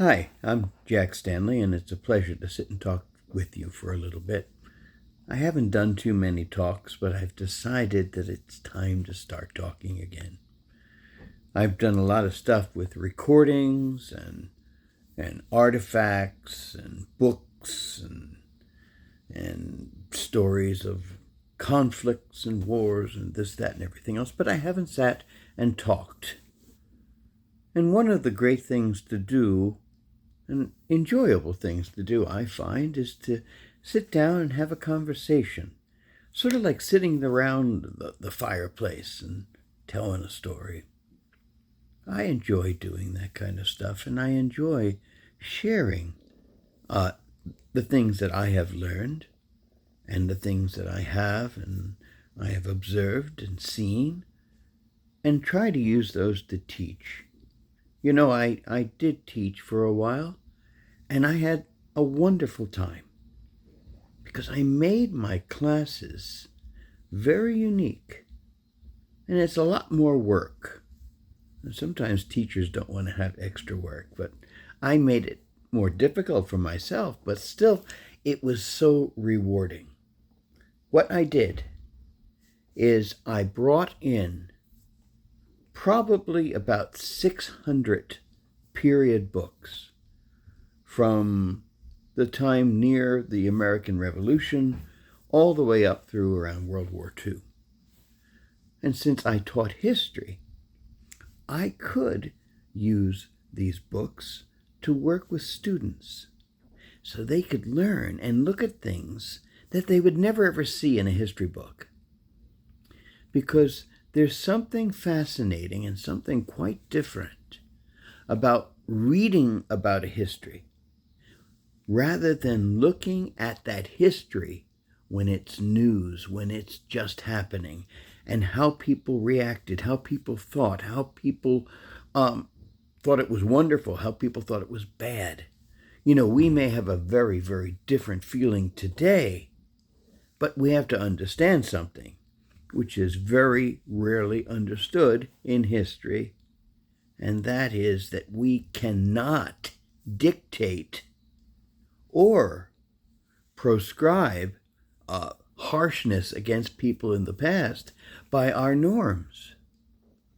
Hi, I'm Jack Stanley, and it's a pleasure to sit and talk with you for a little bit. I haven't done too many talks, but I've decided that it's time to start talking again. I've done a lot of stuff with recordings and artifacts and books and stories of conflicts and wars and this, that, and everything else, but I haven't sat and talked. And one of the great things to do, and enjoyable things to do, I find, is to sit down and have a conversation, sort of like sitting around the fireplace and telling a story. I enjoy doing that kind of stuff, and I enjoy sharing the things that I have learned and the things that I have observed and seen, and try to use those to teach. You know, I did teach for a while, and I had a wonderful time because I made my classes very unique. And it's a lot more work. And sometimes teachers don't want to have extra work, but I made it more difficult for myself, but still, it was so rewarding. What I did is I brought in probably about 600 period books from the time near the American Revolution all the way up through around World War II. And since I taught history, I could use these books to work with students so they could learn and look at things that they would never ever see in a history book. Because there's something fascinating and something quite different about reading about a history rather than looking at that history when it's news, when it's just happening, and how people reacted, how people thought, how people thought it was wonderful, how people thought it was bad. You know, we may have a very, very different feeling today, but we have to understand something which is very rarely understood in history, and that is that we cannot dictate or proscribe harshness against people in the past by our norms.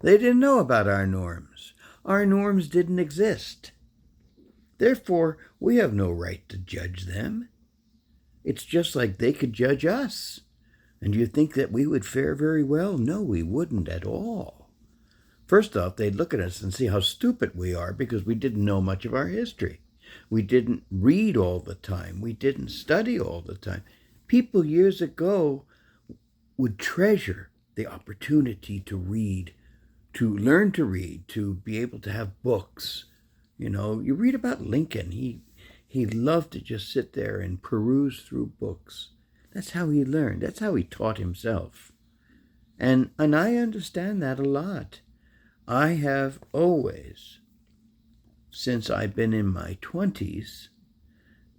They didn't know about our norms. Our norms didn't exist. Therefore, we have no right to judge them. It's just like they could judge us. And you think that we would fare very well? No, we wouldn't at all. First off, they'd look at us and see how stupid we are because we didn't know much of our history. We didn't read all the time. We didn't study all the time. People years ago would treasure the opportunity to read, to learn to read, to be able to have books. You know, you read about Lincoln. He loved to just sit there and peruse through books. That's how he learned. That's how he taught himself. And I understand that a lot. I have always, since I've been in my 20s,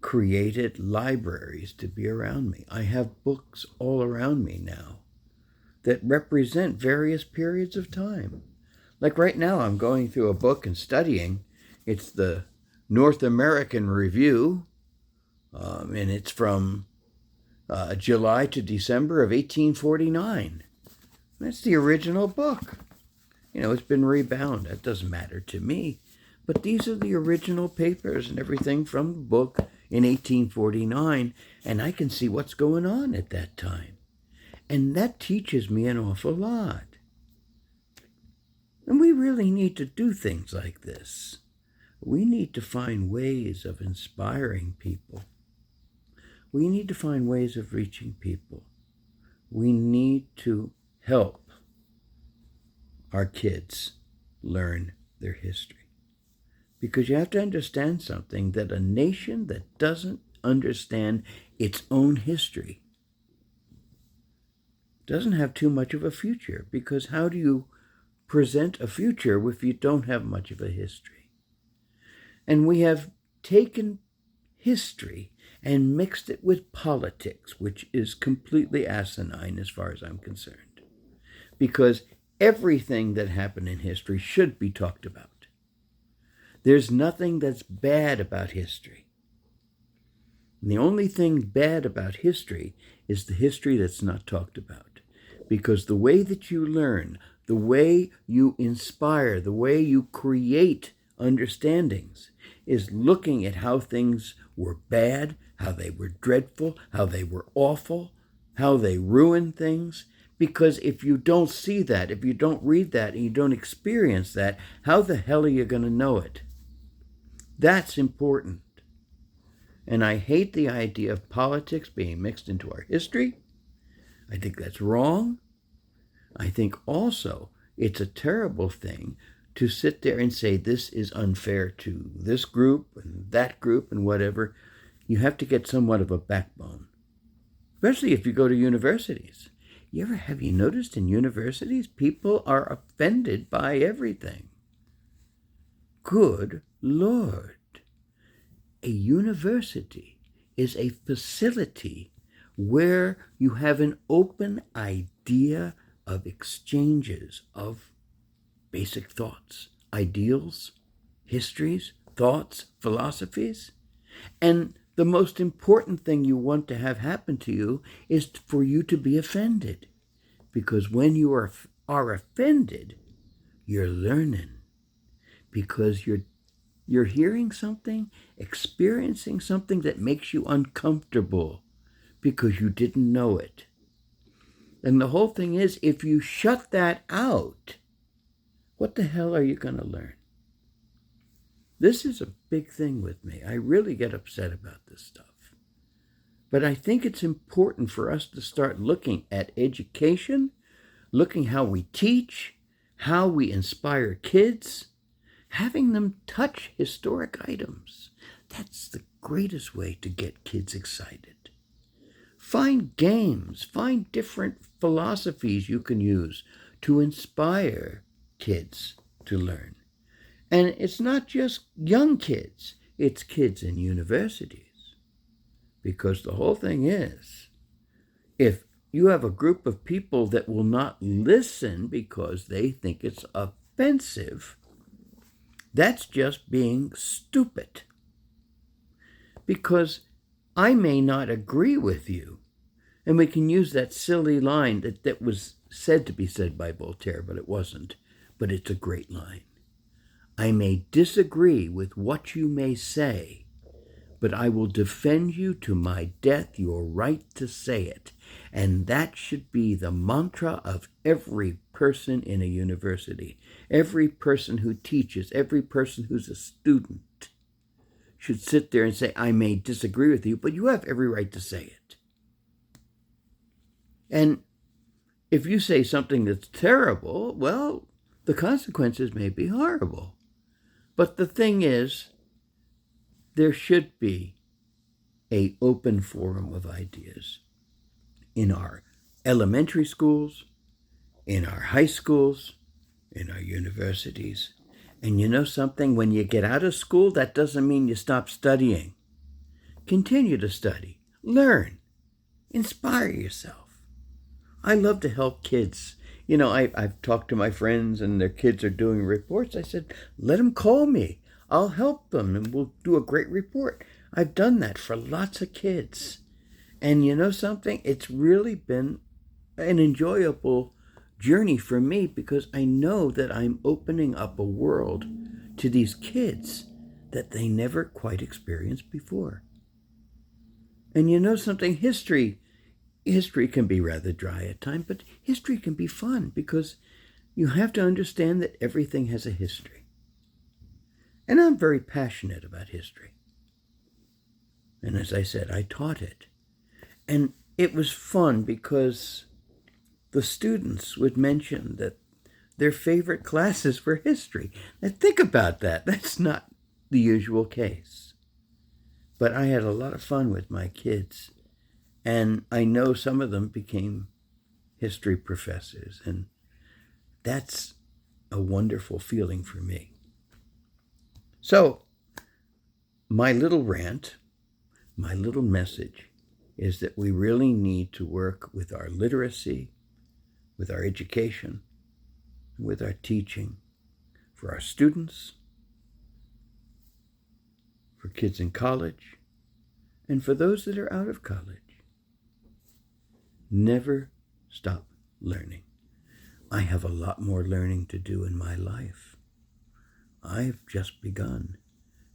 created libraries to be around me. I have books all around me now that represent various periods of time. Like right now, I'm going through a book and studying. It's the North American Review, and it's from July to December of 1849. That's the original book. You know, it's been rebound. That doesn't matter to me. But these are the original papers and everything from the book in 1849, and I can see what's going on at that time. And that teaches me an awful lot. And we really need to do things like this. We need to find ways of inspiring people. We need to find ways of reaching people. We need to help our kids learn their history. Because you have to understand something, that a nation that doesn't understand its own history doesn't have too much of a future. Because how do you present a future if you don't have much of a history? And we have taken history and mixed it with politics, which is completely asinine as far as I'm concerned. Because everything that happened in history should be talked about. There's nothing that's bad about history. And the only thing bad about history is the history that's not talked about. Because the way that you learn, the way you inspire, the way you create understandings is looking at how things were bad, how they were dreadful, how they were awful, how they ruined things. Because if you don't see that, if you don't read that, and you don't experience that, how the hell are you going to know it? That's important. And I hate the idea of politics being mixed into our history. I think that's wrong. I think also it's a terrible thing to sit there and say this is unfair to this group and that group and whatever. You have to get somewhat of a backbone, especially if you go to universities. Have you noticed in universities, people are offended by everything? Good Lord. A university is a facility where you have an open idea of exchanges of basic thoughts, ideals, histories, thoughts, philosophies. And the most important thing you want to have happen to you is for you to be offended. Because when you are offended, you're learning. Because you're hearing something, experiencing something that makes you uncomfortable because you didn't know it. And the whole thing is, if you shut that out, what the hell are you going to learn? This is a big thing with me. I really get upset about this stuff. But I think it's important for us to start looking at education, looking how we teach, how we inspire kids, having them touch historic items. That's the greatest way to get kids excited. Find games, find different philosophies you can use to inspire kids to learn. And it's not just young kids, it's kids in universities. Because the whole thing is, if you have a group of people that will not listen because they think it's offensive, that's just being stupid. Because I may not agree with you, and we can use that silly line that was said to be said by Voltaire, but it wasn't. But it's a great line. I may disagree with what you may say, but I will defend you to my death your right to say it. And that should be the mantra of every person in a university. Every person who teaches, every person who's a student should sit there and say, I may disagree with you, but you have every right to say it. And if you say something that's terrible, well, the consequences may be horrible. But the thing is, there should be an open forum of ideas in our elementary schools, in our high schools, in our universities. And you know something? When you get out of school, that doesn't mean you stop studying. Continue to study, learn, inspire yourself. I love to help kids. I've talked to my friends and their kids are doing reports. I said, let them call me. I'll help them and we'll do a great report. I've done that for lots of kids. And you know something? It's really been an enjoyable journey for me because I know that I'm opening up a world to these kids that they never quite experienced before. And you know something? History can be rather dry at times, but history can be fun because you have to understand that everything has a history. And I'm very passionate about history. And as I said, I taught it. And it was fun because the students would mention that their favorite classes were history. Now think about that. That's not the usual case. But I had a lot of fun with my kids. And I know some of them became history professors. And that's a wonderful feeling for me. So, my little rant, my little message is that we really need to work with our literacy, with our education, with our teaching for our students, kids in college, and for those that are out of college. Never stop learning. I have a lot more learning to do in my life. I've just begun.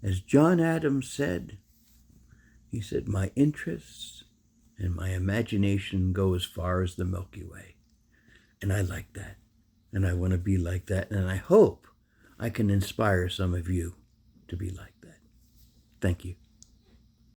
As John Adams said, he said, my interests and my imagination go as far as the Milky Way. And I like that. And I want to be like that. And I hope I can inspire some of you to be like that. Thank you.